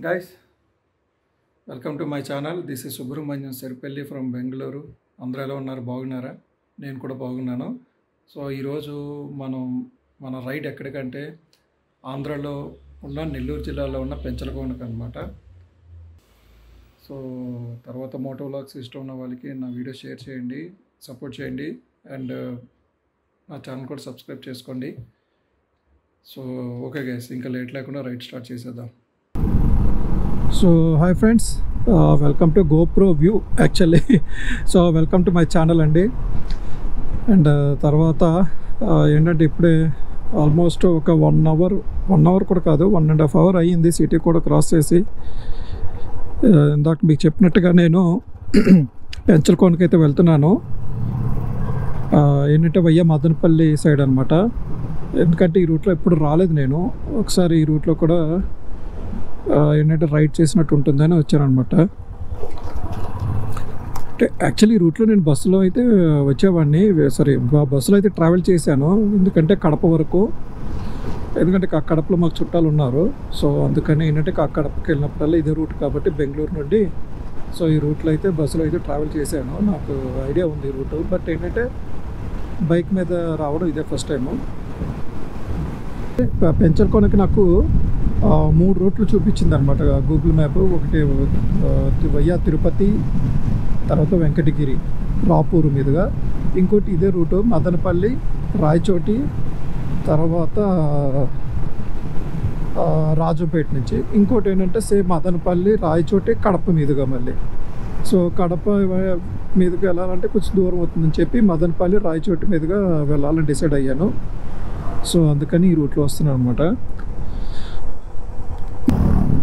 Guys, welcome to my channel. This is Subramanian Serpelli from Bengaluru. అందరూ ఎలా ఉన్నారు? బాగున్నారా? నేను కూడా బాగున్నాను. సో ఈరోజు మన రైడ్ ఎక్కడికంటే ఆంధ్రాలో ఉన్న నెల్లూరు జిల్లాలో ఉన్న పెంచలకోనకు అనమాట. సో తర్వాత మోటో వ్లాగ్స్ ఇష్టం ఉన్న వాళ్ళకి నా వీడియో షేర్ చేయండి, సపోర్ట్ చేయండి అండ్ నా ఛానల్ కూడా సబ్స్క్రైబ్ చేసుకోండి. సో ఓకే గైస్, ఇంకా లేట్ లేకుండా రైడ్ స్టార్ట్ చేసేద్దాం. So hi friends, welcome to GoPro view actually. So welcome to my channel అండి. అండ్ తర్వాత ఏంటంటే ఇప్పుడే ఆల్మోస్ట్ ఒక 1 అవర్ కూడా కాదు, 1.5 hours అయ్యింది సిటీ కూడా క్రాస్ చేసి. ఇందాక మీకు చెప్పినట్టుగా నేను పెంచలకోనకి అయితే వెళ్తున్నాను. ఏంటంటే వయ్య మదనపల్లి సైడ్ అనమాట. ఎందుకంటే ఈ రూట్లో ఎప్పుడు రాలేదు నేను. ఒకసారి ఈ రూట్లో కూడా ఏంటంటే రైడ్ చేసినట్టు ఉంటుందని వచ్చానమాట. అంటే యాక్చువల్లీ ఈ రూట్లో నేను బస్సులో అయితే వచ్చేవాడిని, బస్సులో అయితే ట్రావెల్ చేశాను. ఎందుకంటే కడప వరకు, ఎందుకంటే కడపలో మాకు చుట్టాలు ఉన్నారు. సో అందుకని ఏంటంటే కడపకి వెళ్ళినప్పుడల్లా ఇదే రూట్ కాబట్టి బెంగళూరు నుండి సో ఈ రూట్లో అయితే బస్సులో అయితే ట్రావెల్ చేశాను. నాకు ఐడియా ఉంది ఈ రూటు. బట్ ఏంటంటే బైక్ మీద రావడం ఇదే ఫస్ట్ టైము. పెంచలకోనకి నాకు 3 రూట్లు చూపించింది అనమాట గూగుల్ మ్యాప్. ఒకటి వయ్యా తిరుపతి, తర్వాత వెంకటగిరి రాపూరు మీదుగా. ఇంకోటి ఇదే రూటు మదనపల్లి, రాయచోటి, తర్వాత రాజంపేట నుంచి. ఇంకోటి ఏంటంటే సేమ్ మదనపల్లి, రాయచోటి, కడప మీదుగా మళ్ళీ. సో కడప మీదుగా వెళ్ళాలంటే కొంచెం దూరం అవుతుందని చెప్పి మదనపల్లి, రాయచోటి మీదుగా వెళ్ళాలని డిసైడ్ అయ్యాను. సో అందుకని ఈ రూట్లో వస్తున్నాను అనమాట.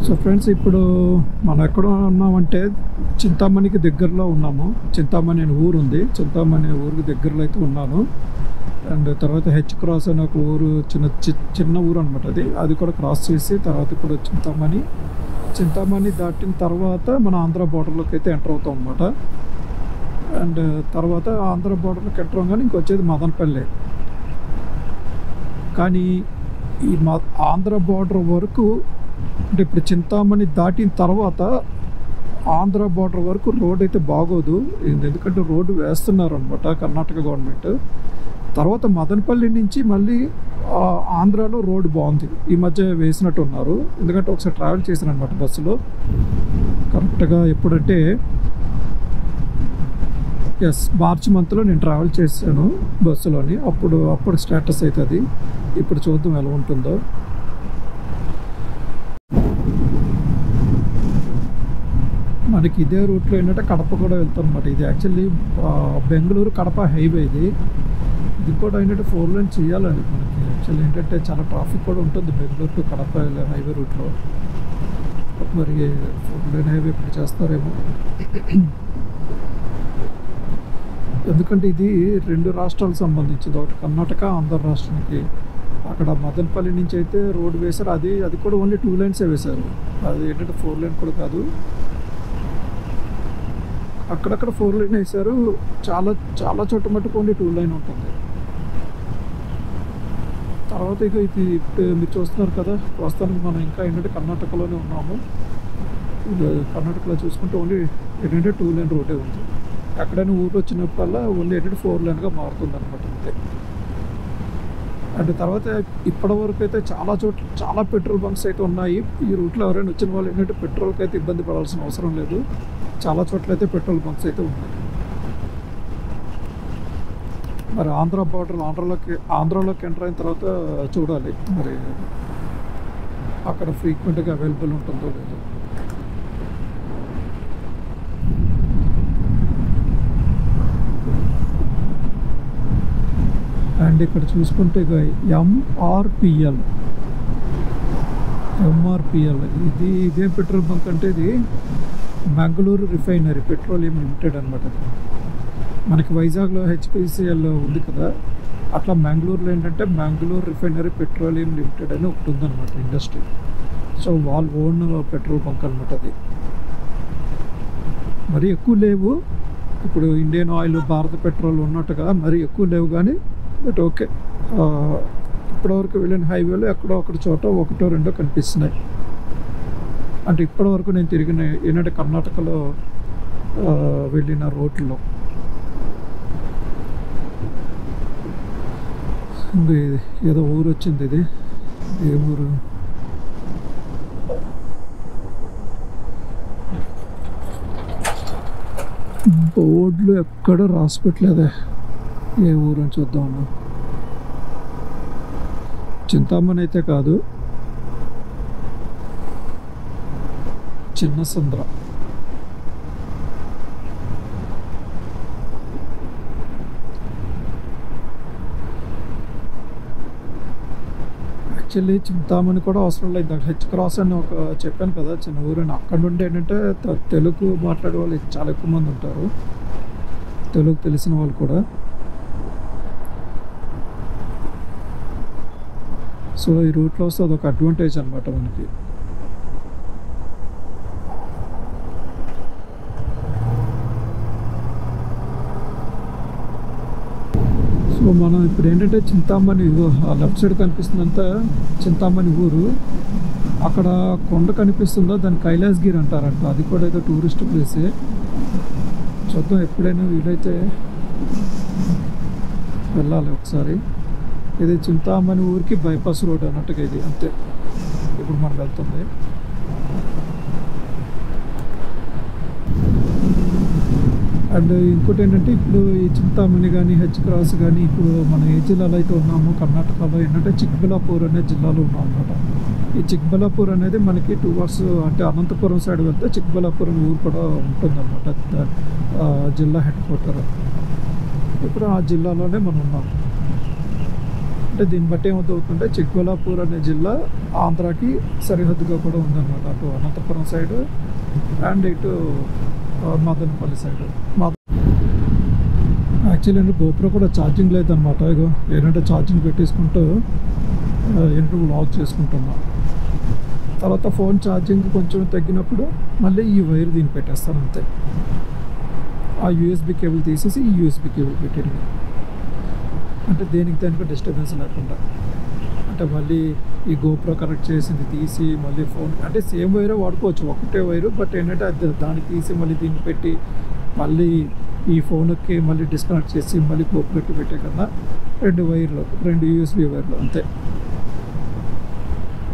సో ఫ్రెండ్స్, ఇప్పుడు మనం ఎక్కడ ఉన్నామంటే చింతామణికి దగ్గరలో ఉన్నాము. చింతామణి అనే ఊరు ఉంది, చింతామణి ఊరికి దగ్గరలో అయితే ఉన్నాను. అండ్ తర్వాత హెచ్ క్రాస్ అనే ఒక ఊరు, చిన్న ఊరు అనమాట. అది కూడా క్రాస్ చేసి తర్వాత ఇప్పుడు చింతామణి దాటిన తర్వాత మన ఆంధ్ర బార్డర్లోకి అయితే ఎంటర్ అవుతాం అనమాట. అండ్ తర్వాత ఆంధ్ర బార్డర్లోకి ఎంటర్ అవగానే ఇంకొచ్చేది మదనపల్లి. కానీ ఈ ఆంధ్ర బార్డర్ వరకు అంటే ఇప్పుడు చింతామణి దాటిన తర్వాత ఆంధ్ర బార్డర్ వరకు రోడ్ అయితే బాగోదు, ఎందుకంటే రోడ్డు వేస్తున్నారు అనమాట కర్ణాటక గవర్నమెంట్. తర్వాత మదనపల్లి నుంచి మళ్ళీ ఆంధ్రాలో రోడ్డు బాగుంది, ఈ మధ్య వేసినట్టు ఉన్నారు. ఎందుకంటే ఒకసారి ట్రావెల్ చేశాను అనమాట బస్సులో. కరెక్ట్గా ఎప్పుడంటే మార్చ్ మంత్లో నేను ట్రావెల్ చేశాను బస్సులోని. అప్పుడు స్టేటస్ అవుతుంది. ఇప్పుడు చూద్దాం ఎలా ఉంటుందో. మనకి ఇదే రూట్లో ఏంటంటే కడప కూడా వెళ్తాం అనమాట. ఇది యాక్చువల్లీ బెంగళూరు కడప హైవే. ఇది కూడా ఏంటంటే 4 lane చేయాలండి మనకి. యాక్చువల్లీ ఏంటంటే చాలా ట్రాఫిక్ కూడా ఉంటుంది బెంగళూరు టు కడప హైవే రూట్లో. మరి 4 lane హైవే ఇప్పుడు చేస్తారేమో, ఎందుకంటే ఇది 2 రాష్ట్రాలకు సంబంధించింది. ఒకటి కర్ణాటక, ఆంధ్ర రాష్ట్రానికి. అక్కడ మదనపల్లి నుంచి అయితే రోడ్డు వేశారు, అది కూడా ఓన్లీ 2 lanes వేశారు. అది ఏంటంటే 4 lane కూడా కాదు, అక్కడక్కడ 4 lane వేశారు. చాలా చోట మటుకు ఓన్లీ 2 lane ఉంటుంది. తర్వాత ఇక ఇది మీరు చూస్తున్నారు కదా, ప్రస్తుతానికి మనం ఇంకా ఏంటంటే కర్ణాటకలోనే ఉన్నాము. కర్ణాటకలో చూసుకుంటే ఓన్లీ ఏంటంటే 2 lane రోడ్డే ఉంది. ఎక్కడైనా ఊరు వచ్చినప్పుడల్లా ఓన్లీ ఏంటంటే 4 laneగా మారుతుంది అనమాట అంతే. అండ్ తర్వాత ఇప్పటి వరకు అయితే చాలా పెట్రోల్ బంక్స్ అయితే ఉన్నాయి ఈ రూట్లో. ఎవరైనా వచ్చిన వాళ్ళు ఏంటంటే పెట్రోల్కి అయితే ఇబ్బంది పడాల్సిన అవసరం లేదు. చాలా చోట్ల అయితే పెట్రోల్ బంక్స్ అయితే ఉన్నాయి. మరి ఆంధ్రాలోకి ఎంటర్ అయిన తర్వాత చూడాలి మరి అక్కడ ఫ్రీక్వెంట్గా అవైలబుల్ ఉంటుందో లేదో. అండ్ ఇక్కడ చూసుకుంటే ఎంఆర్పిఎల్ ఇదే పెట్రోల్ బంక్ అంటే ఇది బెంగళూరు రిఫైనరీ పెట్రోలియం లిమిటెడ్ అనమాట. మనకి వైజాగ్లో హెచ్పిసిఎల్ ఉంది కదా, అట్లా బెంగళూరులో ఏంటంటే బెంగళూరు రిఫైనరీ పెట్రోలియం లిమిటెడ్ అని ఒకటి ఉందన్నమాట ఇండస్ట్రీ. సో వాళ్ళు ఓన్ పెట్రోల్ బంక్ అనమాట అది. మరీ ఎక్కువ లేవు, ఇప్పుడు ఇండియన్ ఆయిల్, భారత పెట్రోల్ ఉన్నట్టుగా మరీ ఎక్కువ లేవు కానీ బట్ ఓకే. ఇప్పటివరకు వెళ్ళిన హైవేలో ఎక్కడో ఒకటి చోట 1-2 కనిపిస్తున్నాయి. అంటే ఇప్పటి వరకు నేను తిరిగిన ఏంటంటే కర్ణాటకలో వెళ్ళిన రోడ్లో. ఇంకా ఇది ఏదో ఊరు వచ్చింది. ఇది ఏ ఊరు? బోర్డులు ఎక్కడ రాసి పెట్టలేదే. ఏ ఊరు అని చూద్దామన్నా. చింతామణి అయితే కాదు, చిన్నసంద్ర. యాక్చువల్లీ చింతామణి కూడా అవసరం లేదు. హెచ్ క్రాస్ అని ఒక చెప్పాను కదా, చిన్న ఊరు అని. అక్కడ నుండి ఏంటంటే తెలుగు మాట్లాడే వాళ్ళు చాలా ఎక్కువ మంది ఉంటారు, తెలుగు తెలిసిన వాళ్ళు కూడా. సో ఈ రూట్లో వస్తే అదొక అడ్వాంటేజ్ అనమాట మనకి. సో మనం ఇప్పుడు ఏంటంటే చింతామణి లెఫ్ట్ సైడ్ కనిపిస్తుందంతా చింతామణి ఊరు. అక్కడ కొండ కనిపిస్తుందో దాన్ని కైలాసగిరి అంటారంట. అది కూడా ఏదో టూరిస్ట్ ప్లేసే. చూద్దాం, ఎప్పుడైనా వీలైతే వెళ్ళాలి ఒకసారి. ఇది చింతామణి ఊరికి బైపాస్ రోడ్ అన్నట్టుగా ఇది, అంతే. ఇప్పుడు మనం వెళ్తుంది. అండ్ ఇంకోటి ఏంటంటే ఇప్పుడు ఈ చింతామణి కానీ హెచ్ క్రాస్ కానీ ఇప్పుడు మనం ఏ జిల్లాలో అయితే ఉన్నామో కర్ణాటకలో ఏంటంటే చిక్బళ్ళాపూర్ అనే జిల్లాలో ఉన్నాం అనమాట. ఈ చిక్బళ్ళాపూర్ అనేది మనకి టువర్డ్స్ అంటే అనంతపురం సైడ్ వెళ్తే చిక్బళ్ళాపూర్ అనే ఊరు కూడా ఉంటుందన్నమాట, జిల్లా హెడ్ క్వార్టర్. ఇప్పుడు ఆ జిల్లాలోనే మనం ఉన్నాం. అంటే దీన్ని బట్టి ఏమవుతుందంటే చిక్బళ్ళాపూర్ అనే జిల్లా ఆంధ్రాకి సరిహద్దుగా కూడా ఉందన్నమాట. అటు అనంతపురం సైడ్ అండ్ ఇటు మదనపల్లి సైడ్. యాక్చువల్లీ ఏంటంటే గోప్రో కూడా ఛార్జింగ్ లేదనమాట. ఇగో ఏంటంటే ఛార్జింగ్ పెట్టేసుకుంటూ ఏంటంటే వ్లాగ్ చేసుకుంటున్నా. తర్వాత ఫోన్ ఛార్జింగ్ కొంచెం తగ్గినప్పుడు మళ్ళీ ఈ వైర్ దీన్ని పెట్టేస్తాను, అంతే. ఆ యూఎస్బి కేబుల్ తీసేసి ఈ యూఎస్బి కేబుల్ పెట్టేది, అంటే దానికి డిస్టర్బెన్స్ లేకుండా. అంటే మళ్ళీ ఈ గోప్రో కనెక్ట్ చేసింది తీసి మళ్ళీ ఫోన్ అంటే సేమ్ వైరే వాడుకోవచ్చు, ఒకటే వైరు. బట్ ఏంటంటే అది దాన్ని తీసి మళ్ళీ దీన్ని పెట్టి మళ్ళీ ఈ ఫోన్కి మళ్ళీ డిస్కనెక్ట్ చేసి మళ్ళీ గోప్రోకి పెట్టే కన్నా 2 వైర్లు, 2 యూఎస్బి వైర్లు, అంతే.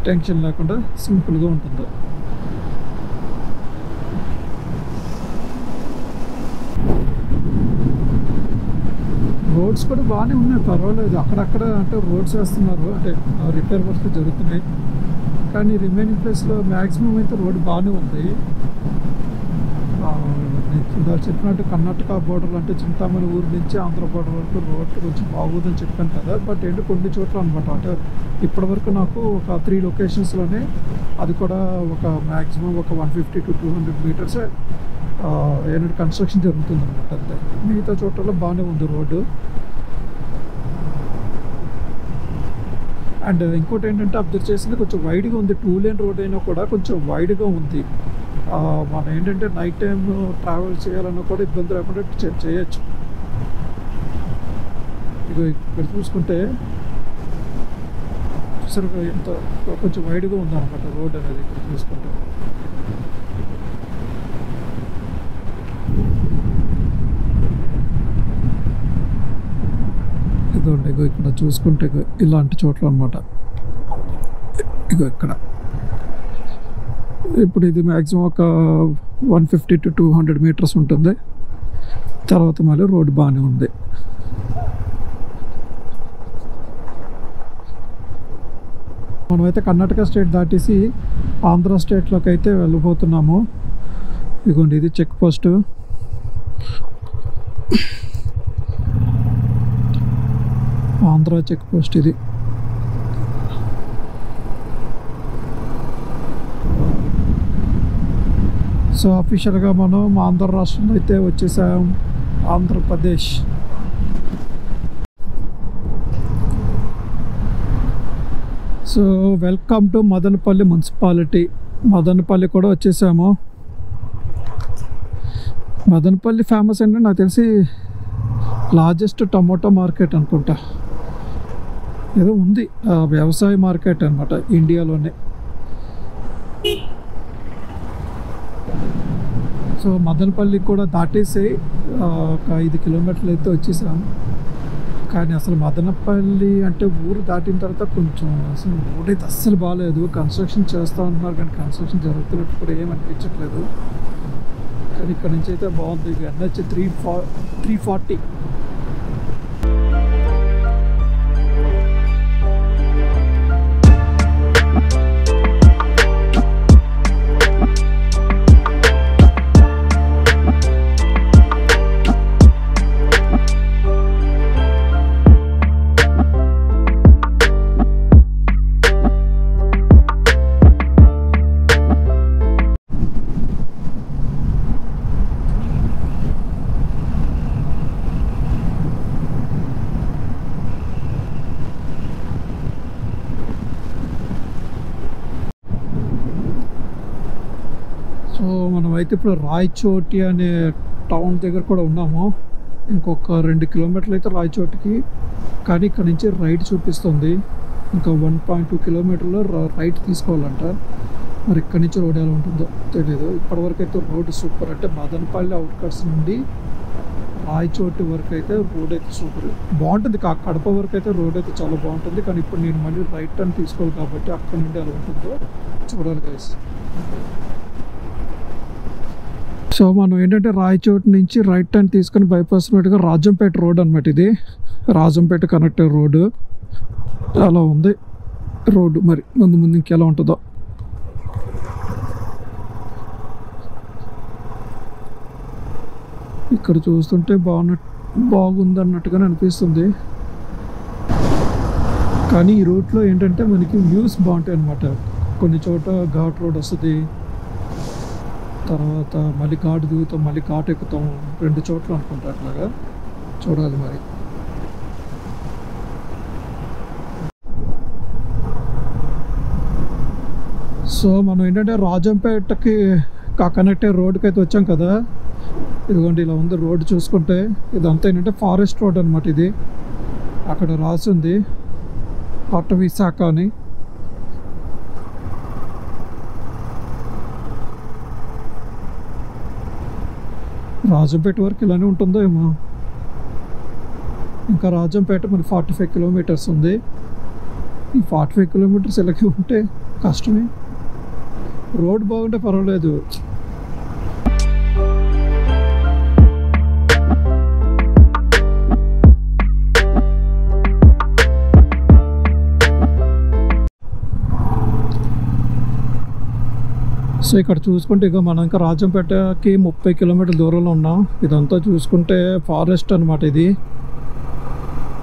టెన్షన్ లేకుండా సింపుల్గా ఉంటుంది. రోడ్స్ కూడా బాగానే ఉన్నాయి, పర్వాలేదు. అక్కడక్కడ అంటే రోడ్స్ వేస్తున్నారు, అంటే రిపేర్ వర్క్ జరుగుతున్నాయి. కానీ రిమైనింగ్ ప్లేస్లో మ్యాక్సిమం అయితే రోడ్ బాగానే ఉంది. నేను చెప్పినట్టు కర్ణాటక బోర్డర్ అంటే చింతామణి ఊరు నుంచి ఆంధ్ర బోర్డర్ వరకు రోడ్ కొంచెం బాగుందని చెప్పాను కదా. బట్ ఏంటి కొన్ని చోట్ల అనమాట, అంటే ఇప్పటివరకు నాకు ఒక 3 లొకేషన్స్లోనే అది కూడా ఒక మ్యాక్సిమం ఒక 150 to 200 మీటర్స్ ఏంటంటే కన్స్ట్రక్షన్ జరుగుతుంది అనమాట, అంతే. మిగతా చోట్ల బాగానే ఉంది రోడ్డు. అండ్ ఇంకోటి ఏంటంటే అబ్జర్వ్ చేసింది కొంచెం వైడ్గా ఉంది. 2 లేన్ రోడ్ అయినా కూడా కొంచెం వైడ్గా ఉంది. మనం ఏంటంటే నైట్ టైం ట్రావెల్ చేయాలన్నా కూడా ఇబ్బంది లేకుండా చేయొచ్చు. ఇక ఇక్కడ చూసుకుంటే చూసారుగా ఎంత కొంచెం వైడ్గా ఉందన్నమాట రోడ్ అనేది ఇక్కడ చూసుకుంటే. ఇదిగోండి, ఇగో ఇక్కడ చూసుకుంటే ఇలాంటి చోట్ల అనమాట. ఇగో ఇక్కడ ఇప్పుడు ఇది మ్యాక్సిమం ఒక 150 to 200 మీటర్స్ ఉంటుంది. తర్వాత మళ్ళీ రోడ్డు బాగానే ఉంది. మనమైతే కర్ణాటక స్టేట్ దాటేసి ఆంధ్ర స్టేట్లోకి అయితే వెళ్ళిపోతున్నాము. ఇదిగోండి, ఇది check post. Andhra check post ఇది. సో అఫీషియల్గా మనం ఆంధ్ర రాష్ట్రంలో అయితే వచ్చేసాం, Andhra Pradesh. So welcome to Madanapalle municipality. Madanapalle కూడా వచ్చేసాము. మదనపల్లి ఫేమస్ అంటే నాకు తెలిసి లార్జెస్ట్ టమోటా మార్కెట్ అనుకుంటా, ఏదో ఉంది, వ్యవసాయ మార్కెట్ అనమాట ఇండియాలోనే. సో మదనపల్లి కూడా దాటేసి ఒక 5 కిలోమీటర్లు అయితే వచ్చేసాం. కానీ అసలు మదనపల్లి అంటే ఊరు దాటిన తర్వాత కొంచెం అసలు రోడైతే అస్సలు బాగాలేదు. కన్స్ట్రక్షన్ చేస్తూ ఉంటున్నారు కానీ కన్స్ట్రక్షన్ జరుగుతున్నట్టు కూడా ఏం అనిపించట్లేదు. కానీ ఇక్కడ నుంచి అయితే బాగుంది. NH 340. సో మనమైతే ఇప్పుడు రాయచోటి అనే టౌన్ దగ్గర కూడా ఉన్నాము. ఇంకొక 2 కిలోమీటర్లు అయితే రాయచోటికి. కానీ ఇక్కడ నుంచి రైట్ చూపిస్తుంది. ఇంకా 1.2 కిలోమీటర్లో రైట్ తీసుకోవాలంట. మరి ఇక్కడ నుంచి రోడ్ ఎలా ఉంటుందో తెలియదు. ఇప్పటివరకు అయితే రోడ్ సూపర్. అంటే మదనపల్లి అవుట్కట్స్ నుండి రాయచోటి వరకు అయితే రోడ్ అయితే సూపర్ బాగుంటుంది. కడప వరకు అయితే రోడ్ అయితే చాలా బాగుంటుంది. కానీ ఇప్పుడు నేను మళ్ళీ రైట్ టర్న్ తీసుకోవాలి కాబట్టి అక్కడ నుండి ఎలా ఉంటుందో చూడాలి గైస్. సో మనం ఏంటంటే రాయచోటి నుంచి రైట్ టర్న్ తీసుకుని బైపాస్ రోడ్గా రాజంపేట రోడ్ అనమాట. ఇది రాజంపేట కనెక్టర్ రోడ్డు. అలా ఉంది రోడ్డు. మరి ముందు ఇంకెలా ఉంటుందో. ఇక్కడ చూస్తుంటే బాగుంది అన్నట్టుగానే అనిపిస్తుంది. కానీ ఈ రూట్లో ఏంటంటే మనకి వ్యూస్ బాగుంటాయి అన్నమాట. కొన్ని చోట ఘాట్ రోడ్ వస్తుంది, తర్వాత మళ్ళీ ఘాట్ దిగుతాం, మళ్ళీ ఘాట్ ఎక్కుతాం. 2 చోట్ల అనుకుంటా అట్లాగా. చూడాలి మరి. సో మనం ఏంటంటే రాజంపేటకి కనెక్టే రోడ్కి అయితే వచ్చాం కదా. ఇదిగోండి ఇలా ఉంది రోడ్డు చూసుకుంటే. ఇదంతా ఏంటంటే ఫారెస్ట్ రోడ్ అనమాట. ఇది అక్కడ రాసింది అటవీ శాఖ అని. రాజంపేట వరకు ఇలానే ఉంటుందో ఏమో. ఇంకా రాజంపేట మరి 45 కిలోమీటర్స్ ఉంది. ఈ 45 కిలోమీటర్స్ ఇలాగే ఉంటే కష్టమే. రోడ్ బాగుంటే పర్వాలేదు. సో ఇక్కడ చూసుకుంటే ఇక మనం ఇంకా రాజంపేటకి 30 కిలోమీటర్ల దూరంలో ఉన్నాం. ఇదంతా చూసుకుంటే ఫారెస్ట్ అనమాట. ఇది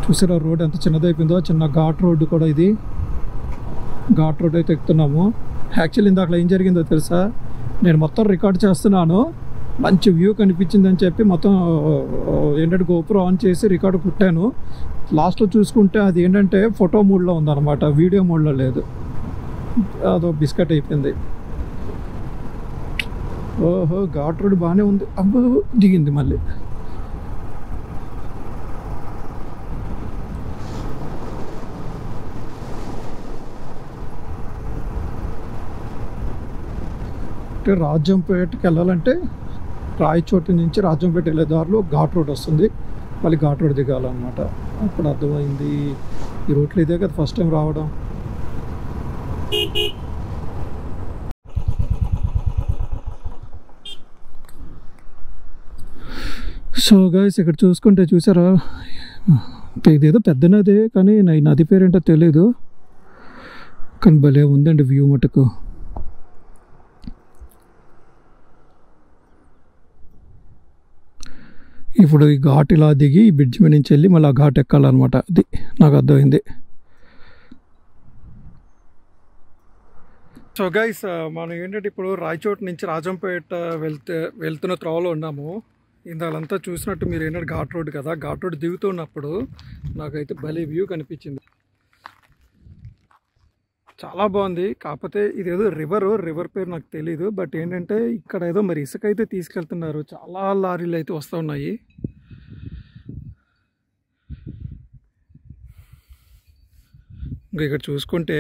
చూసారా రోడ్ ఎంత చిన్నదైపోయిందో. చిన్న ఘాట్ రోడ్డు కూడా ఇది. ఘాట్ రోడ్ అయితే ఎక్కుతున్నాము. యాక్చువల్లీ ఇందాక ఏం జరిగిందో తెలుసా, నేను మొత్తం రికార్డ్ చేస్తున్నాను, మంచి వ్యూ కనిపించిందని చెప్పి మొత్తం ఏంటంటే గోప్రో ఆన్ చేసి రికార్డు కుట్టాను. లాస్ట్లో చూసుకుంటే అది ఏంటంటే ఫోటో మోడ్లో ఉందన్నమాట, వీడియో మోడ్లో లేదు. అదో బిస్కెట్ అయిపోయింది. ఓహో ఘాట్ రోడ్ బాగానే ఉంది. అబ్బో దిగింది మళ్ళీ. అంటే రాజంపేటకి వెళ్ళాలంటే రాయచోటి నుంచి రాజంపేట వెళ్ళే దారిలో ఘాట్ రోడ్ వస్తుంది. మళ్ళీ ఘాట్ రోడ్ దిగాలన్నమాట. అప్పుడు అర్థమైంది ఈ రూట్లో ఇదే కదా ఫస్ట్ టైం రావడం. సో గైస్ ఇక్కడ చూసుకుంటే చూసారా, ఇదేదో పెద్ద నది కానీ ఈ నది పేరేంటో తెలీదు. కానీ భలే ఉందండి వ్యూ మటుకు. ఇప్పుడు ఈ ఘాట్ ఇలా దిగి ఈ బ్రిడ్జ్ మీద నుంచి వెళ్ళి మళ్ళీ ఆ ఘాట్ ఎక్కాలన్నమాట. అది నాకు అర్థమైంది. సో గైస్ మనం ఏంటంటే ఇప్పుడు రాయచోటి నుంచి రాజంపేట వెళ్తున్న త్రోవలో ఉన్నాము. ఇందాలంతా చూసినట్టు మీరు ఏంటంటే ఘాట్ రోడ్ కదా, ఘాట్ రోడ్ దిగుతున్నప్పుడు నాకైతే భలే వ్యూ కనిపించింది. చాలా బాగుంది. కాకపోతే ఇదేదో రివర్ పేరు నాకు తెలీదు. బట్ ఏంటంటే ఇక్కడ ఏదో మరి ఇసుక అయితే తీసుకెళ్తున్నారు. చాలా లారీలు అయితే వస్తూ ఉన్నాయి. ఇంకా ఇక్కడ చూసుకుంటే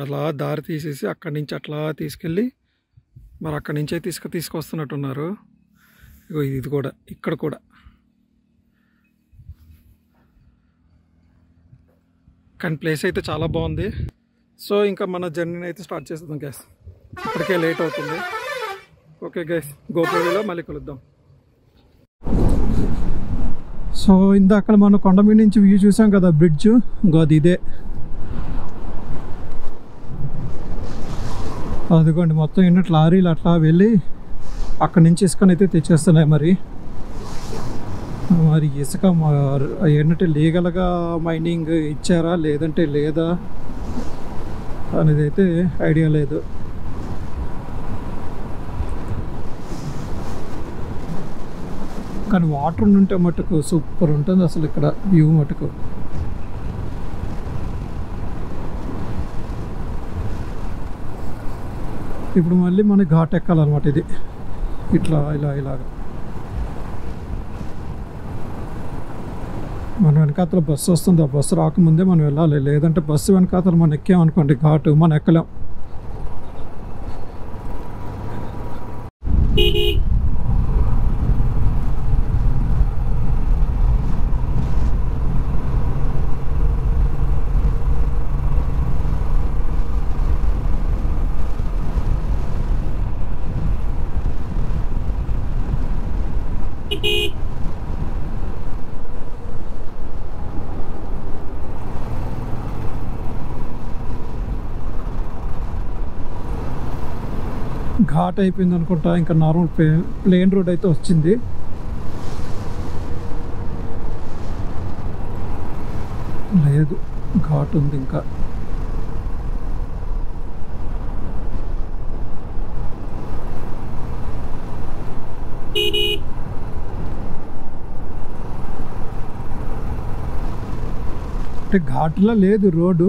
అలా దారి తీసేసి అక్కడి నుంచి అట్లా తీసుకెళ్ళి మరి అక్కడి నుంచి అయితే ఇసుక తీసుకొస్తున్నట్టున్నారు. ఇగో ఇది కూడా ఇక్కడ కూడా. కానీ ప్లేస్ అయితే చాలా బాగుంది. సో ఇంకా మన జర్నీని అయితే స్టార్ట్ చేసేద్దాం గైస్, ఇప్పటికే లేట్ అవుతుంది. ఓకే గైస్, గోపురంలో మళ్ళీ కలుద్దాం. సో ఇందాక మనం కొండ మీద నుంచి వ్యూ చూసాం కదా, బ్రిడ్జ్, ఇంకో అది ఇదే. అదిగోండి మొత్తం ఎన్నట్టు లారీలు అట్లా వెళ్ళి అక్కడి నుంచి ఇసుకని అయితే తెచ్చేస్తున్నాయి. మరి ఇసుక ఏంటంటే లీగల్గా మైనింగ్ ఇచ్చారా లేదంటే లేదా అనేది అయితే ఐడియా లేదు. కానీ వాటర్ ఉంటే మటుకు సూపర్ ఉంటుంది అసలు ఇక్కడ వ్యూ మటుకు. ఇప్పుడు మళ్ళీ మన ఘాట్ ఎక్కాలన్నమాట. ఇది ఇట్లా ఇలాగా మన వెనకాతల బస్సు వస్తుంది, ఆ బస్సు రాకముందే మనం వెళ్ళాలి. లేదంటే బస్సు వెనకాతల మనం ఎక్కామనుకోండి ఘాటు, మనం ఎక్కలేం. ఘాట్ అయిపోయింది అనుకుంటా, ఇంకా నార్మల్ ప్లేన్ రోడ్ అయితే వచ్చింది. లేదు, ఘాట్ ఉంది ఇంకా. అంటే ఘాట్లో లేదు రోడ్డు,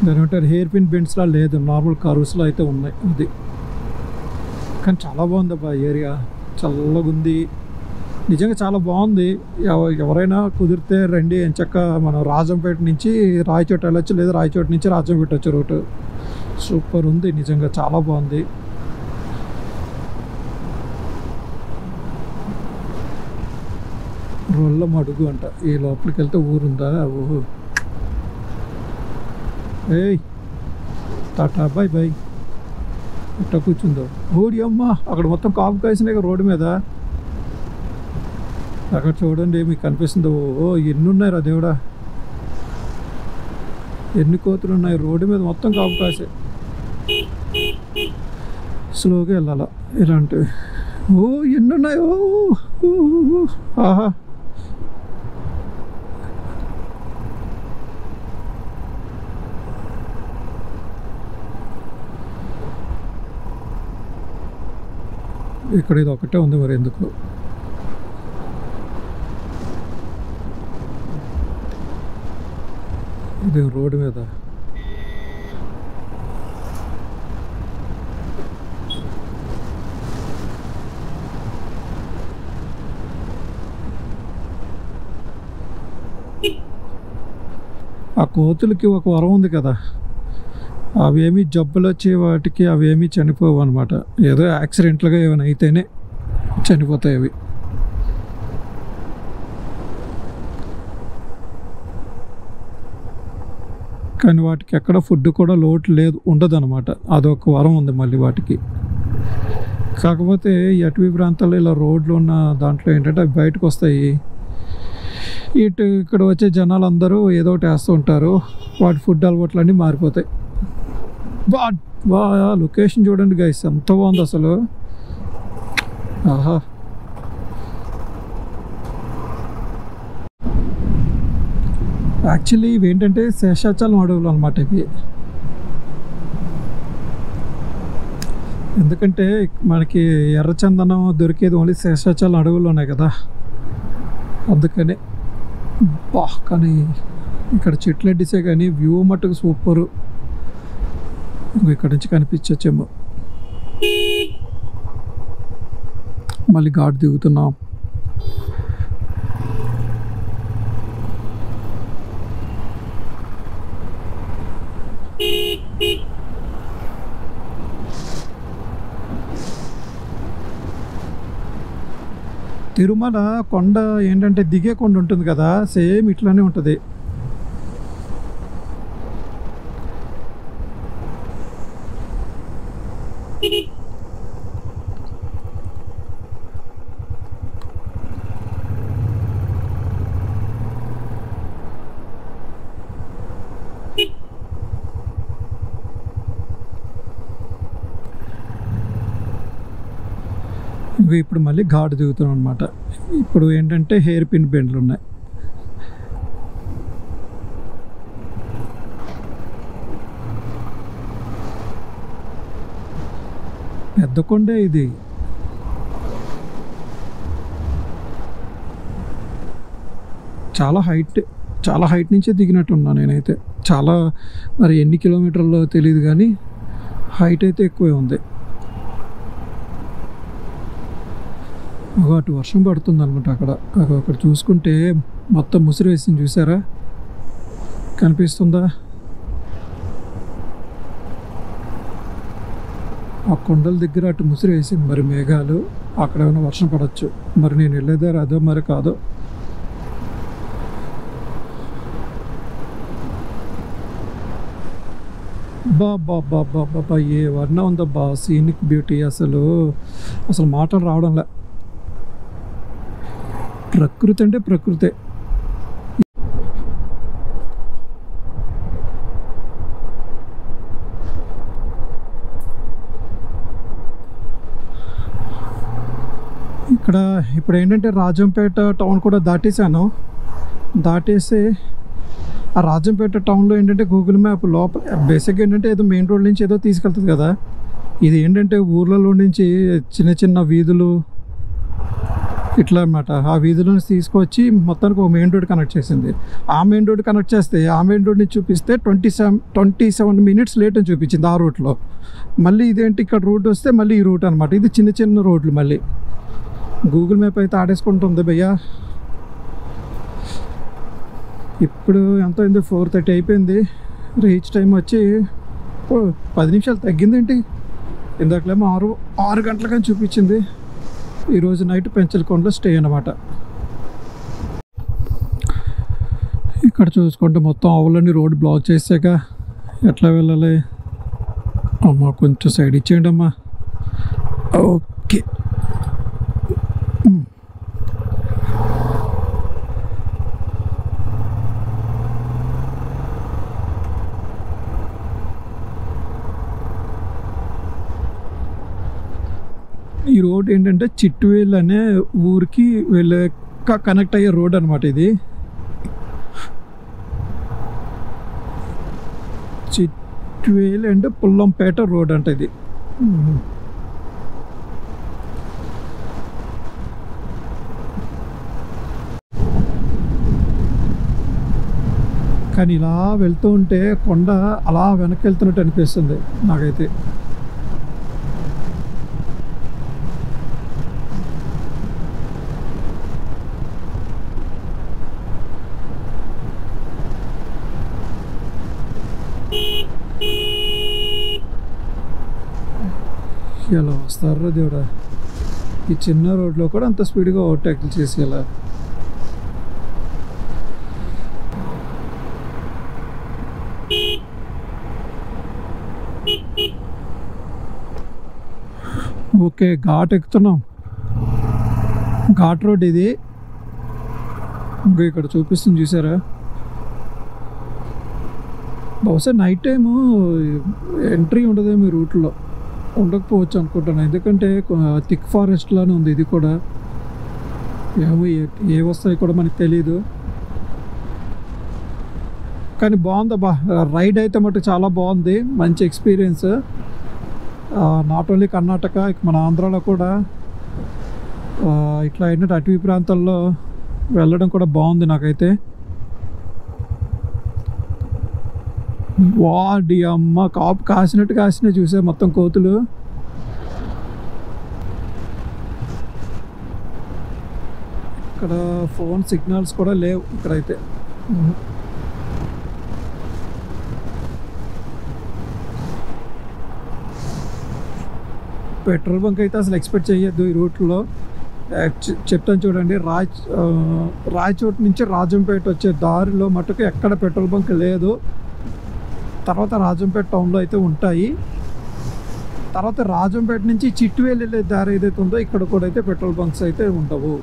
దాని అంటారు హెయిర్ పిన్ బెండ్స్లా లేదు, నార్మల్ కర్వ్స్లో అయితే ఉన్నాయి. అది కానీ చాలా బాగుంది అబ్బా ఏరియా, చల్లగా ఉంది, నిజంగా చాలా బాగుంది. ఎవరైనా కుదిరితే రండి. ఎంచక్క మనం రాజంపేట నుంచి రాయచోట వెళ్ళొచ్చు, లేదా రాయచోట నుంచి రాజంపేట వచ్చే రూటు సూపర్ ఉంది, నిజంగా చాలా బాగుంది. రోళ్ళ మడుగు అంట, ఈ లోపలికి వెళ్తే ఊరుందా? ఓహో, ఏయ్ టాటా బాయ్ బాయ్. ఇట్లా కూర్చుందో ఓడి అమ్మ, అక్కడ మొత్తం కాపు కాసినాయి రోడ్డు మీద. అక్కడ చూడండి మీకు కనిపిస్తుందో, ఓ ఎన్ని ఉన్నాయి రా దేవుడా, ఎన్ని కోతులు ఉన్నాయి రోడ్డు మీద, మొత్తం కాపు కాసే. స్లోగా వెళ్ళాల ఇలాంటివి. ఓ ఎన్ని ఉన్నాయి, ఓ ఆహా. ఇక్కడ ఇది ఒకటే ఉంది, మరి ఎందుకు? ఇది రోడ్డు మీద ఆ కోతులకి ఒక వరం ఉంది కదా, అవేమీ జబ్బులు వచ్చే వాటికి అవేమీ చనిపోవు అనమాట. ఏదో యాక్సిడెంట్లుగా ఏమైనా అయితేనే చనిపోతాయి అవి. కానీ వాటికి ఎక్కడ ఫుడ్ కూడా లోటు లేదు, ఉండదు అనమాట. అదొక వరం ఉంది మళ్ళీ వాటికి. కాకపోతే ఈ అటవీ ప్రాంతాల్లో ఇలా రోడ్లు ఉన్న దాంట్లో ఏంటంటే అవి బయటకు వస్తాయి. ఇక్కడ వచ్చే జనాలు అందరూ ఏదో ఒకటి వేస్తూ ఉంటారు, వాటి ఫుడ్ అలవాట్లు అన్నీ మారిపోతాయి. బా లొకేషన్ చూడండి గైస్, ఎంత బాగుంది అసలు. ఆహా, యాక్చువల్లీ ఇవి ఏంటంటే శేషాచలం అడవులు అనమాట ఇవి. ఎందుకంటే మనకి ఎర్రచందనం దొరికేది ఓన్లీ శేషాచలం అడవులు ఉన్నాయి కదా, అందుకనే. కానీ ఇక్కడ చెట్లు అడ్డిసే కానీ వ్యూ మట్టుకు సూపరు. ఇక్కడ నుంచి కనిపించచ్చేమో. మళ్ళీ ఘాట్ దిగుతున్నాం. తిరుమల కొండ ఏంటంటే దిగే కొండ ఉంటుంది కదా, సేమ్ ఇట్లానే ఉంటుంది. ఇప్పుడు మళ్ళీ ఘాటు దిగుతున్నాం అనమాట. ఇప్పుడు ఏంటంటే హెయిర్ పిన్ బెండ్లు ఉన్నాయి. పెద్ద కొండే ఇది. చాలా హైట్ నుంచే దిగినట్టున్నా నేనైతే. చాలా మరి ఎన్ని కిలోమీటర్లో తెలియదు కానీ హైట్ అయితే ఎక్కువే ఉంది. అటు వర్షం పడుతుంది అనమాట. అక్కడ చూసుకుంటే మొత్తం ముసిరి వేసింది, చూసారా? కనిపిస్తుందా? ఆ కొండల దగ్గర అటు ముసిరి వేసింది. మరి మేఘాలు, అక్కడ ఏమైనా వర్షం పడవచ్చు. మరి నేను వెళ్ళేదారు అదో మరి కాదో. బాబా ఏ వర్ణ ఉందబ్బా, సీనిక్ బ్యూటీ. అసలు మాటలు రావడంలే. ప్రకృతి అంటే ప్రకృతే. ఇప్పుడు ఏంటంటే రాజంపేట టౌన్ కూడా దాటేసాను. దాటేసి ఆ రాజంపేట టౌన్లో ఏంటంటే గూగుల్ మ్యాప్ లోపల బేసిక్గా ఏంటంటే ఏదో మెయిన్ రోడ్ నుంచి ఏదో తీసుకెళ్తుంది కదా. ఇది ఏంటంటే ఊర్లలో నుంచి చిన్న చిన్న వీధులు ఇట్లా అనమాట. ఆ వీధుల నుంచి తీసుకొచ్చి మొత్తానికి ఒక మెయిన్ రోడ్ కనెక్ట్ చేసింది. ఆ మెయిన్ రోడ్ కనెక్ట్ చేస్తే ఆ మెయిన్ రోడ్ నుంచి చూపిస్తే 27 minutes లేట్ అని చూపించింది ఆ రూట్లో. మళ్ళీ ఇదేంటి ఇక్కడ రూట్ వస్తే మళ్ళీ ఈ రూట్ అనమాట. ఇది చిన్న చిన్న రోడ్లు. మళ్ళీ గూగుల్ మ్యాప్ అయితే ఆడేసుకుంటుంది భయ్యా. ఇప్పుడు ఎంత అయింది? 4:30 అయిపోయింది. రీచ్ టైం వచ్చి 10 నిమిషాలు తగ్గిందేంటి? ఇందాకలేమో 6 గంటలకని చూపించింది. ఈరోజు నైట్ పెంచలకొండలో స్టే అన్నమాట. ఇక్కడ చూసుకుంటే మొత్తం ఆవులన్నీ రోడ్ బ్లాక్ చేసాక ఎట్లా వెళ్ళాలి? అమ్మా కొంచెం సైడ్ ఇచ్చేయండి అమ్మా. ఓకే. ఈ రోడ్ ఏంటంటే చిట్టువేల్ అనే ఊరికి వెళ్ళే కనెక్ట్ అయ్యే రోడ్ అనమాట. ఇది చిట్టువేల్ అంటే పుల్లంపేట రోడ్ అంట ఇది. కానీ ఇలా వెళ్తూ ఉంటే కొండ అలా వెనక్కి వెళ్తున్నట్టు అనిపిస్తుంది నాకైతే. ఎలా వస్తారా దేవుడా, ఈ చిన్న రోడ్లో కూడా అంత స్పీడ్గా ఓవర్టేక్లు చేసి ఎలా? ఓకే, ఘాట్ ఎక్కుతున్నాం. ఘాట్ రోడ్ ఇది. ఇంకా ఇక్కడ చూపిస్తుంది చూసారా? బహుశా నైట్ టైము ఎంట్రీ ఉండదేమో ఈ రూట్లో. ఉండకపోవచ్చు అనుకుంటాను, ఎందుకంటే థిక్ ఫారెస్ట్ లానే ఉంది ఇది కూడా. ఏమో ఏ వస్తాయి కూడా మనకు తెలీదు. కానీ బాగుందబ్బా, రైడ్ అయితే మటుకు చాలా బాగుంది. మంచి ఎక్స్పీరియన్స్. నాట్ ఓన్లీ కర్ణాటక, మన ఆంధ్రాలో కూడా ఇట్లా ఏంటంటే అటవీ ప్రాంతాల్లో వెళ్ళడం కూడా బాగుంది నాకైతే. వాడి అమ్మ, కాపు కాసినట్టు కాసినా చూసా మొత్తం కోతులు. ఇక్కడ ఫోన్ సిగ్నల్స్ కూడా లేవు ఇక్కడైతే. పెట్రోల్ బంక్ అయితే అసలు ఎక్స్పెక్ట్ చేయొద్దు ఈ రూట్లో. చెప్తాను చూడండి. రాయచోటి నుంచి రాజంపేట వచ్చే దారిలో మటుకు ఎక్కడ పెట్రోల్ బంక్ లేదు. తర్వాత రాజంపేట టౌన్లో అయితే ఉంటాయి. తర్వాత రాజంపేట నుంచి చిట్టువేలు వెళ్ళే దారి ఏదైతే ఉందో ఇక్కడ కూడా అయితే పెట్రోల్ బంక్స్ అయితే ఉండవు.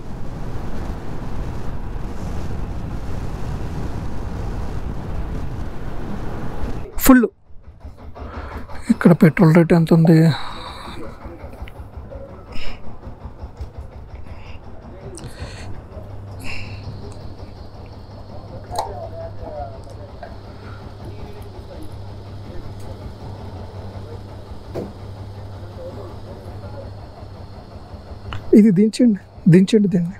ఫుల్. ఇక్కడ పెట్రోల్ రేట్ ఎంత ఉంది? ఇది దించండి దీన్ని.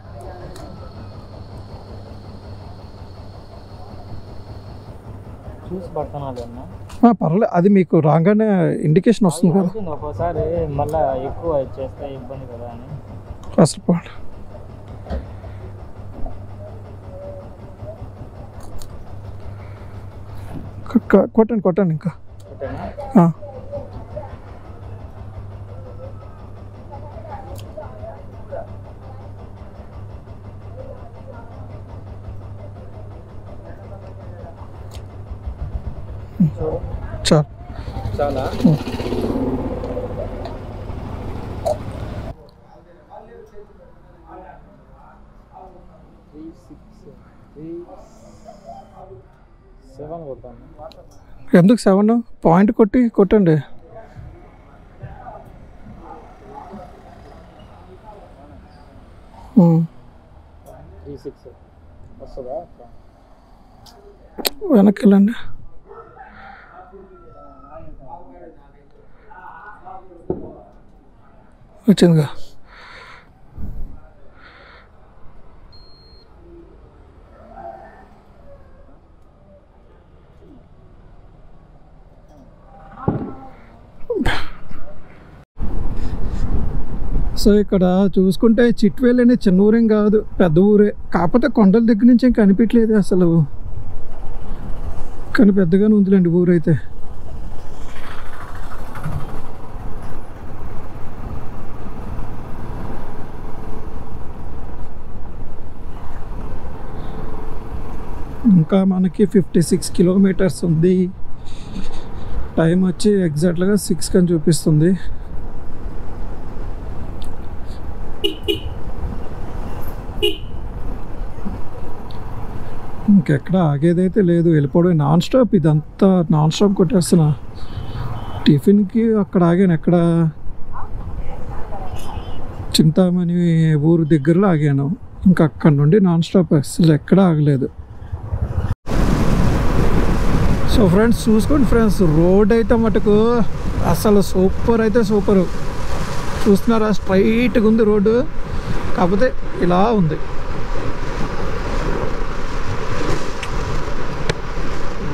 పర్లేదు, అది మీకు రాగానే ఇండికేషన్ వస్తుంది కదా. ఒక్కోసారి మళ్ళీ ఎక్కువ చేస్తే ఇబ్బంది కదా అని ఫస్ట్ పార్ట్. కొట్టండి ఇంకా. చాలా ఎందుకు 7 పాయింట్ కొట్టండి. వెనక్కి వెళ్ళండి. వచ్చిందిగా. సో ఇక్కడ చూసుకుంటే చిట్వేల్ అనే చిన్న ఊరేం కాదు, పెద్ద ఊరే. కాకపోతే కొండల దగ్గర నుంచి ఏం కనిపించలేదు అసలు, కానీ పెద్దగానే ఉందిలేండి ఊరైతే. ఇంకా మనకి 56 కిలోమీటర్స్ ఉంది. టైం వచ్చి ఎగ్జాక్ట్గా 6 అని చూపిస్తుంది. ఇంకెక్కడ ఆగేదైతే లేదు, వెళ్ళిపోవడం నాన్ స్టాప్. ఇదంతా నాన్ స్టాప్ కొట్టేస్తున్నా. టిఫిన్కి అక్కడ ఆగాను, ఎక్కడ చింతామణి ఊరు దగ్గరలో ఆగాను. ఇంకా అక్కడ నుండి నాన్ స్టాప్, అసలు ఎక్కడ ఆగలేదు. సో ఫ్రెండ్స్ చూసుకోండి ఫ్రెండ్స్, రోడ్ అయితే మటుకు అసలు సూపర్ అయితే సూపరు. చూస్తున్నారా, స్ట్రైట్గా ఉంది రోడ్డు, కాకపోతే ఇలా ఉంది.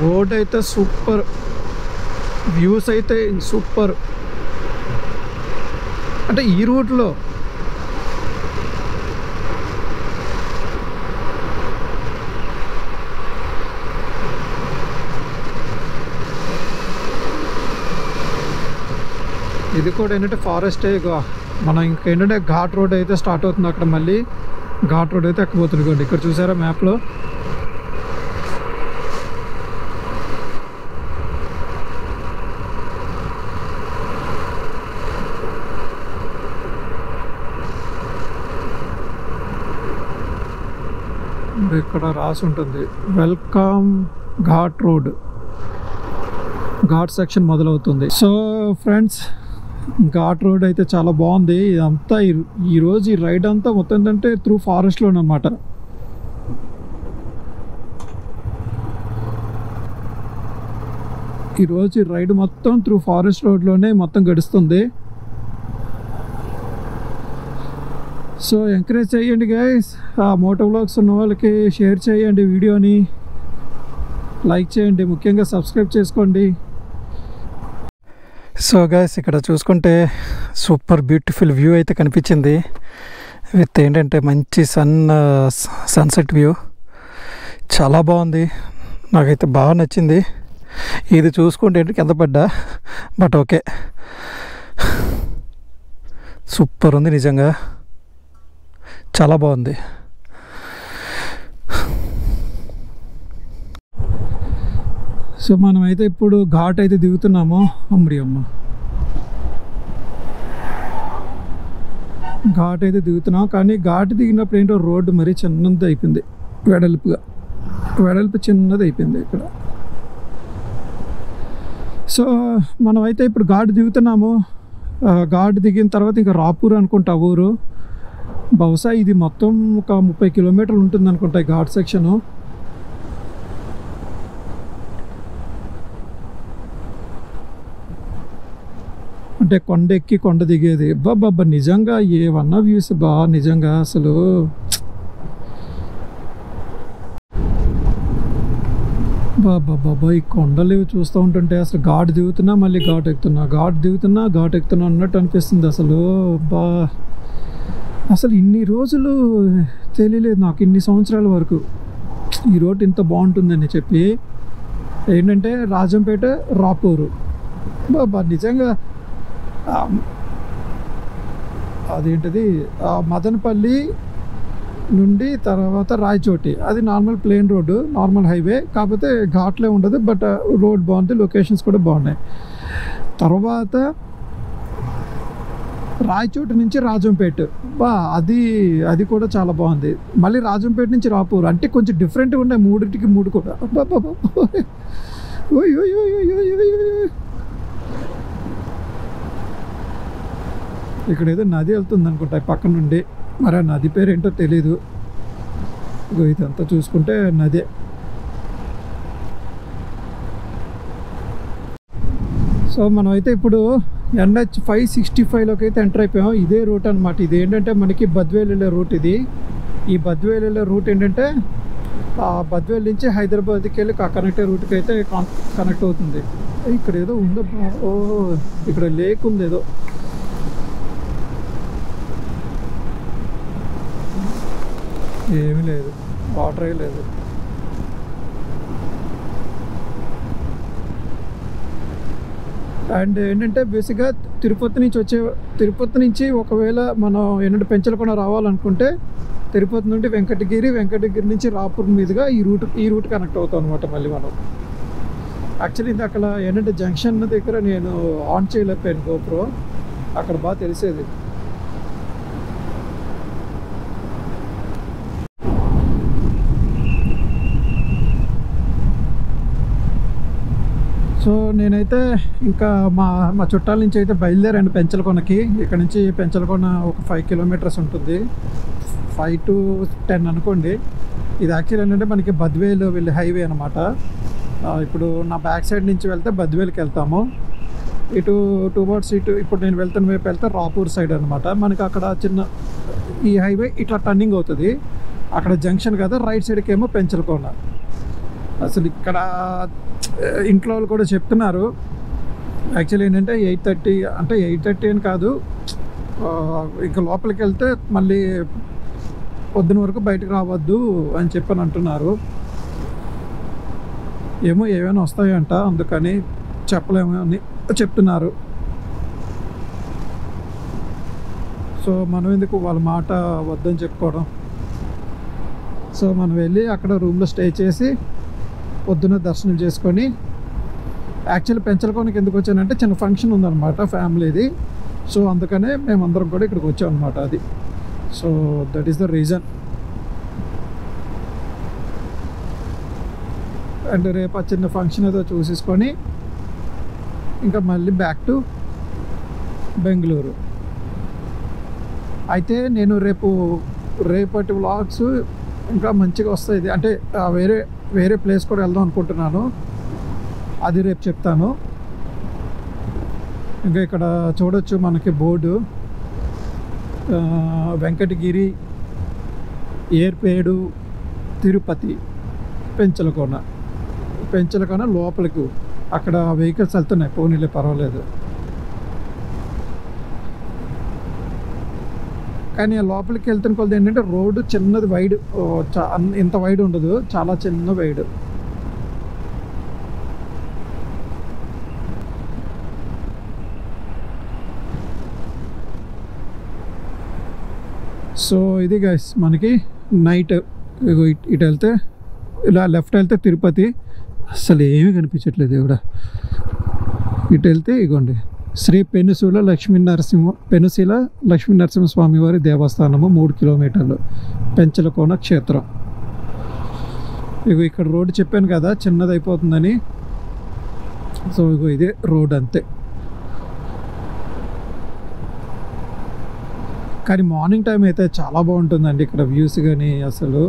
రోడ్ అయితే సూపర్, వ్యూస్ అయితే సూపర్. అంటే ఈ రూట్లో ఇది కూడా ఏంటంటే ఫారెస్టే. మనం ఇంకేంటంటే ఘాట్ రోడ్ అయితే స్టార్ట్ అవుతుంది అక్కడ, మళ్ళీ ఘాట్ రోడ్ అయితే ఎక్కబోతుంది. కూడా ఇక్కడ చూసారా మ్యాప్లో. ఇక్కడ రాసి ఉంటుంది welcome ghat road, ghat section మొదలవుతుంది. సో ఫ్రెండ్స్, ఘాట్ రోడ్ అయితే చాలా బాగుంది. ఇదంతా ఈరోజు ఈ రైడ్ అంతా మొత్తం ఏంటంటే త్రూ ఫారెస్ట్లోనమాట. ఈరోజు ఈ రైడ్ మొత్తం త్రూ ఫారెస్ట్ రోడ్లోనే మొత్తం గడుస్తుంది. సో ఎంకరేజ్ చేయండి గైస్. ఆ మోటో వ్లాగ్స్ ఉన్న వాళ్ళకి షేర్ చేయండి, వీడియోని లైక్ చేయండి, ముఖ్యంగా సబ్స్క్రైబ్ చేసుకోండి. సో గైస్, ఇక్కడ చూసుకుంటే సూపర్ బ్యూటిఫుల్ వ్యూ అయితే కనిపించింది. విత్ ఏంటంటే మంచి సన్సెట్ వ్యూ, చాలా బాగుంది. నాకైతే బాగా నచ్చింది. ఇది చూసుకుంటే ఏంటి కింద పడ్డా, బట్ ఓకే, సూపర్ ఉంది నిజంగా. చాలా బాగుంది. సో మనమైతే ఇప్పుడు ఘాట్ అయితే దిగుతున్నాము. అమ్మ ఘాట్ అయితే దిగుతున్నాం, కానీ ఘాట్ దిగినప్పుడు ఏంటో రోడ్డు మరీ చిన్నది అయిపోయింది, వెడల్పు చిన్నది అయిపోయింది ఇక్కడ. సో మనమైతే ఇప్పుడు ఘాట్ దిగుతున్నాము. ఘాట్ దిగిన తర్వాత ఇంకా రాపూర్ అనుకుంటా ఊరు. బహుశా ఇది మొత్తం ఒక 30 కిలోమీటర్లు ఉంటుంది అనుకుంటా ఈ ఘాట్ సెక్షను. అంటే కొండ ఎక్కి కొండ దిగేది. బాబా నిజంగా ఏమన్నా వ్యూస్ నిజంగా అసలు బాబా ఈ కొండలు చూస్తూ ఉంటుంటే అసలు ఘాట్ దిగుతున్నా మళ్ళీ ఘాట్ ఎక్కుతున్నా అన్నట్టు అనిపిస్తుంది అసలు. అసలు ఇన్ని రోజులు తెలియలేదు నాకు, ఇన్ని సంవత్సరాల వరకు ఈ రోడ్ ఇంత బాగుంటుందని చెప్పి. ఏంటంటే రాజంపేట రాపూరు బాబా నిజంగా అదేంటిది మదనపల్లి నుండి తర్వాత రాయచోటి, అది normal plain road, normal highway, కాకపోతే ఘాట్లే ఉండదు. బట్ రోడ్ బాగుంది, లొకేషన్స్ కూడా బాగున్నాయి. తర్వాత రాయచోటి నుంచి రాజంపేట అది కూడా చాలా బాగుంది. మళ్ళీ రాజంపేట నుంచి రాపూర్, అంటే కొంచెం డిఫరెంట్గా ఉన్నాయి మూడింటికి మూడు కూడా. ఇక్కడ ఏదో నది వెళ్తుంది అనుకుంటా పక్కన నుండి, మరి ఆ నది పేరు ఏంటో తెలీదు. ఇదంతా చూసుకుంటే నదే. సో మనమైతే ఇప్పుడు NH 565లోకి అయితే ఎంటర్ అయిపోయాం. ఇదే రూట్ అనమాట. ఇది ఏంటంటే మనకి బద్వేల్ వెళ్ళే రూట్ ఇది. ఈ బద్వేల్ వెళ్ళే రూట్ ఏంటంటే బద్వేల్ నుంచి హైదరాబాద్కి వెళ్ళి కనెక్టే రూట్కి అయితే కనెక్ట్ అవుతుంది. ఇక్కడ ఏదో ఉందో, ఇక్కడ లేక్ ఉంది ఏదో. ఏమీ లేదు, వాటరే లేదు. అండ్ ఏంటంటే బేసిక్గా తిరుపతి నుంచి ఒకవేళ మనం ఏంటంటే పెంచలకొండ రావాలనుకుంటే తిరుపతి నుండి వెంకటగిరి నుంచి రాపూర్ మీదుగా ఈ రూట్ కనెక్ట్ అవుతాం అనమాట. మళ్ళీ మనం యాక్చువల్లీ ఇది అక్కడ ఏంటంటే జంక్షన్ దగ్గర నేను ఆన్ చేయలేకపోయాను గోప్రో, అక్కడ బాగా తెలిసేది. సో నేనైతే ఇంకా మా చుట్టాల నుంచి అయితే బయలుదేరాను పెంచలకొండకి. ఇక్కడ నుంచి పెంచలకొండ ఒక 5 కిలోమీటర్స్ ఉంటుంది, 5 to 10 అనుకోండి. ఇది యాక్చువల్ ఏంటంటే మనకి బద్వేలు వెళ్ళే హైవే అనమాట. ఇప్పుడు నా బ్యాక్ సైడ్ నుంచి వెళ్తే బద్వేల్కి వెళ్తాము. ఇటు టువర్డ్స్ ఇప్పుడు నేను వెళ్తున్న వైపు వెళ్తే రాపూర్ సైడ్ అనమాట. మనకి అక్కడ చిన్న ఈ హైవే ఇట్లా టర్నింగ్ అవుతుంది, అక్కడ జంక్షన్ కదా, రైట్ సైడ్కి ఏమో పెంచలకొండ. అసలు ఇక్కడ ఇంట్లో వాళ్ళు కూడా చెప్తున్నారు యాక్చువల్లీ ఏంటంటే 8:30 అని కాదు, ఇంకా లోపలికి వెళ్తే మళ్ళీ పొద్దున వరకు బయటకు రావద్దు అని చెప్పని అంటున్నారు. ఏమైనా వస్తాయంట, అందుకని చెప్పలేము అని చెప్తున్నారు. సో మనం ఎందుకు వాళ్ళ మాట వద్దని చెప్పుకోవడం. సో మనం వెళ్ళి అక్కడ రూమ్లో స్టే చేసి పొద్దున్న దర్శనం చేసుకొని, యాక్చువల్లీ పెంచలకొండకి ఎందుకు వచ్చానంటే చిన్న ఫంక్షన్ ఉందన్నమాట ఫ్యామిలీది. సో అందుకనే మేమందరం కూడా ఇక్కడికి వచ్చాం అనమాట. అది so that is the reason. And రేపు ఆ చిన్న ఫంక్షన్ ఏదో చూసేసుకొని ఇంకా మళ్ళీ బ్యాక్ టు బెంగళూరు. అయితే నేను రేపటి వ్లాగ్స్ ఇంకా మంచిగా వస్తాయి. అంటే వేరే ప్లేస్ కూడా వెళ్దాం అనుకుంటున్నాను, అది రేపు చెప్తాను. ఇంకా ఇక్కడ చూడొచ్చు మనకి బోర్డు వెంకటగిరి, ఏర్పేడు, తిరుపతి, పెంచలకొండ లోపలికి అక్కడ వెహికల్స్ వెళ్తున్నాయి, పోనీలే పర్వాలేదు. కానీ ఆ లోపలికి వెళ్తున్న కొద్ది ఏంటంటే రోడ్డు చిన్నది, వైడ్, ఇంత వైడ్ ఉండదు, చాలా చిన్న వైడ్. సో ఇది గైస్ మనకి నైట్ ఇగో ఇటు వెళ్తే ఇలా లెఫ్ట్ వెళ్తే తిరుపతి, అసలు ఏమీ కనిపించట్లేదు ఇక్కడ. ఇటు వెళ్తే ఇగోండి శ్రీ పెనుశీల లక్ష్మీ నరసింహస్వామి వారి దేవస్థానము 3 కిలోమీటర్లు, పెంచలకోన క్షేత్రం. ఇగో ఇక్కడ రోడ్డు చెప్పాను కదా చిన్నది అయిపోతుందని. సో ఇగో ఇదే రోడ్ అంతే. కానీ మార్నింగ్ టైం అయితే చాలా బాగుంటుందండి ఇక్కడ వ్యూస్ కానీ. అసలు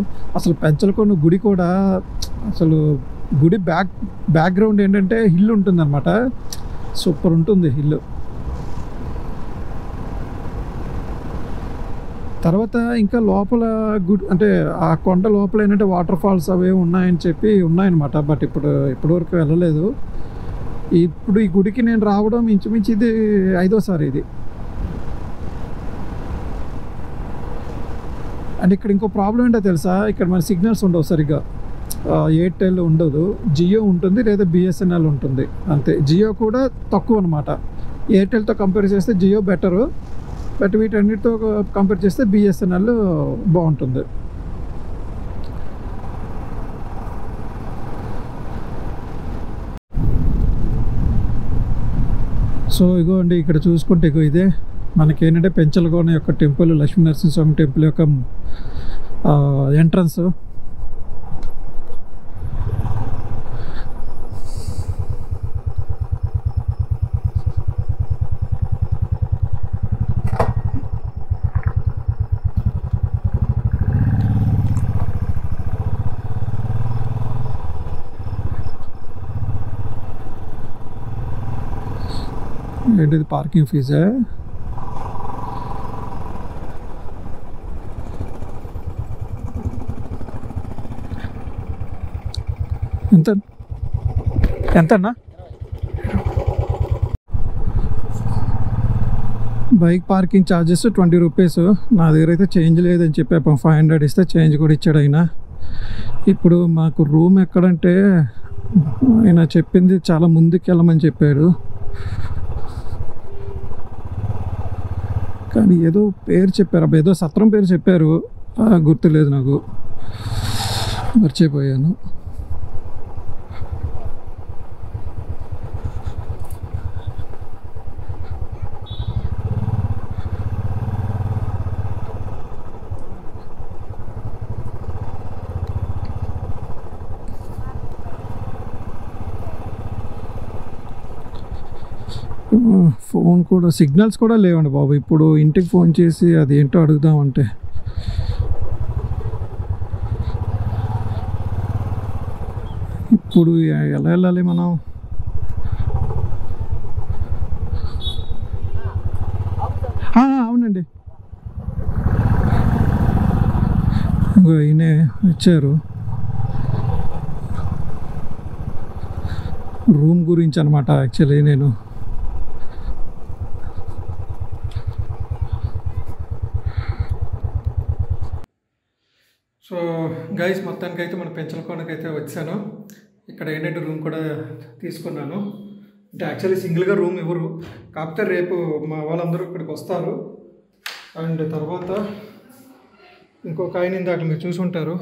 పెంచలకోన గుడి కూడా అసలు గుడి బ్యాక్గ్రౌండ్ ఏంటంటే హిల్ ఉంటుందన్నమాట. సూపర్ ఉంటుంది హిల్. తర్వాత ఇంకా లోపల గుడి అంటే ఆ కొండ లోపల ఏంటంటే వాటర్ ఫాల్స్ అవి ఉన్నాయన్నమాట. బట్ ఇప్పటివరకు వెళ్ళలేదు. ఇప్పుడు ఈ గుడికి నేను రావడం ఇంచుమించు ఇది 5వ సారి ఇది. అండ్ ఇక్కడ ఇంకో ప్రాబ్లం ఏంటో తెలుసా, ఇక్కడ మన సిగ్నల్స్ ఉండవు సరిగ్గా. ఎయిర్టెల్ ఉండదు, జియో ఉంటుంది లేదా బిఎస్ఎన్ఎల్ ఉంటుంది అంతే. జియో కూడా తక్కువ అనమాట. ఎయిర్టెల్తో కంపేర్ చేస్తే జియో బెటరు, బట్ వీటన్నిటితో కంపేర్ చేస్తే బిఎస్ఎన్ఎల్ బాగుంటుంది. సో ఇగో అండి ఇక్కడ చూసుకుంటే ఇగో ఇదే మనకేంటంటే పెంచలకోన యొక్క టెంపుల్, లక్ష్మీ నరసింహస్వామి టెంపుల్ యొక్క ఎంట్రన్స్. ఏంటిది పార్కింగ్ ఫీజా? ఎంతన్నా? Bike parking charges 20 rupees. నా దగ్గర అయితే చేంజ్ లేదని చెప్పి 500 ఇస్తే చేంజ్ కూడా ఇచ్చాడు ఆయన. ఇప్పుడు మాకు రూమ్ ఎక్కడంటే ఆయన చెప్పింది చాలా ముందుకు వెళ్ళమని చెప్పాడు. కానీ ఏదో పేరు చెప్పారు, ఏదో సత్రం పేరు చెప్పారు, గుర్తులేదు నాకు, మర్చిపోయాను. ఫోన్ కూడా సిగ్నల్స్ కూడా లేవండి బాబు. ఇప్పుడు ఇంటికి ఫోన్ చేసి అది ఏంటో అడుగుదామంటే ఇప్పుడు ఎలా వెళ్ళాలి మనం? అవునండి ఈయనే ఇచ్చారు రూమ్ గురించి అనమాట. యాక్చువల్లీ నేను సో గైస్ మొత్తానికైతే మన పెంచలకోనకైతే వచ్చాను. ఇక్కడ ఏంటంటే రూమ్ కూడా తీసుకున్నాను. అంటే యాక్చువల్లీ సింగిల్గా రూమ్ ఇవ్వరు, కాకపోతే రేపు మా వాళ్ళందరూ ఇక్కడికి వస్తారు. అండ్ తర్వాత ఇంకొక ఆయన ఇందాక మీరు చూసుంటారు,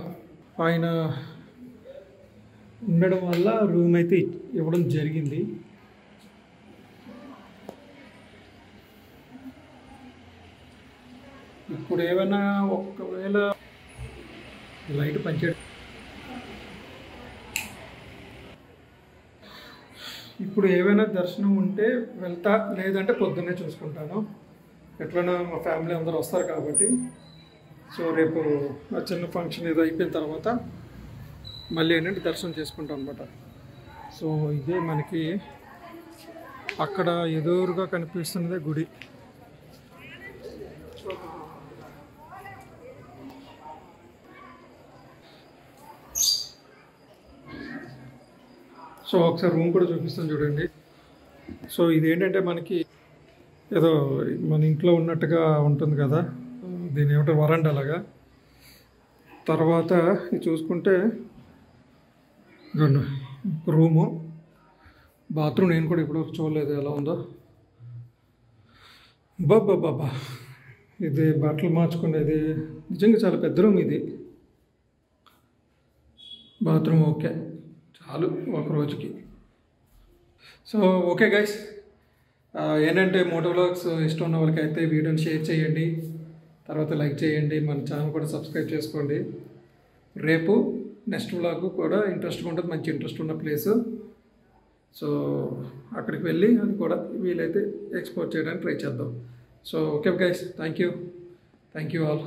ఆయన ఉండడం వల్ల రూమ్ అయితే ఇవ్వడం జరిగింది. ఇప్పుడు ఏమైనా ఒకవేళ లైట్ పనిచేయడం, ఇప్పుడు ఏమైనా దర్శనం ఉంటే వెళ్తా, లేదంటే పొద్దున్నే చూసుకుంటాను. ఎట్లైనా మా ఫ్యామిలీ అందరూ వస్తారు కాబట్టి. సో రేపు ఆ చిన్న ఫంక్షన్ ఏదో అయిపోయిన తర్వాత మళ్ళీ ఏంటంటే దర్శనం చేసుకుంటాం అనమాట. సో ఇదే మనకి అక్కడ ఎదురుగా కనిపిస్తున్నదే గుడి. సో ఒకసారి రూమ్ కూడా చూపిస్తాను చూడండి. సో ఇదేంటంటే మనకి ఏదో మన ఇంట్లో ఉన్నట్టుగా ఉంటుంది కదా, దీని ఏమిటో వరండా లాగా. తర్వాత ఇది చూసుకుంటే రూము, బాత్రూమ్ నేను కూడా ఇప్పుడు చూడలేదు ఎలా ఉందో. బాబా ఇది బట్టలు మార్చుకునేది. నిజంగా చాలా పెద్ద రూమ్ ఇది. బాత్రూమ్ ఓకే, చాలు ఒక రోజుకి. సో ఓకే గైస్, ఏంటంటే మోటో వ్లాగ్స్ ఇష్టం ఉన్న వాళ్ళకైతే వీడియోని షేర్ చేయండి, తర్వాత లైక్ చేయండి, మన ఛానల్ కూడా సబ్స్క్రైబ్ చేసుకోండి. రేపు నెక్స్ట్ వ్లాగ్ కూడా ఇంట్రెస్ట్గా ఉంటుంది, మంచి ఇంట్రెస్ట్ ఉన్న ప్లేసు. సో అక్కడికి వెళ్ళి అది కూడా వీలైతే ఎక్స్పోర్ట్ చేయడానికి ట్రై చేద్దాం. So okay guys, thank you all.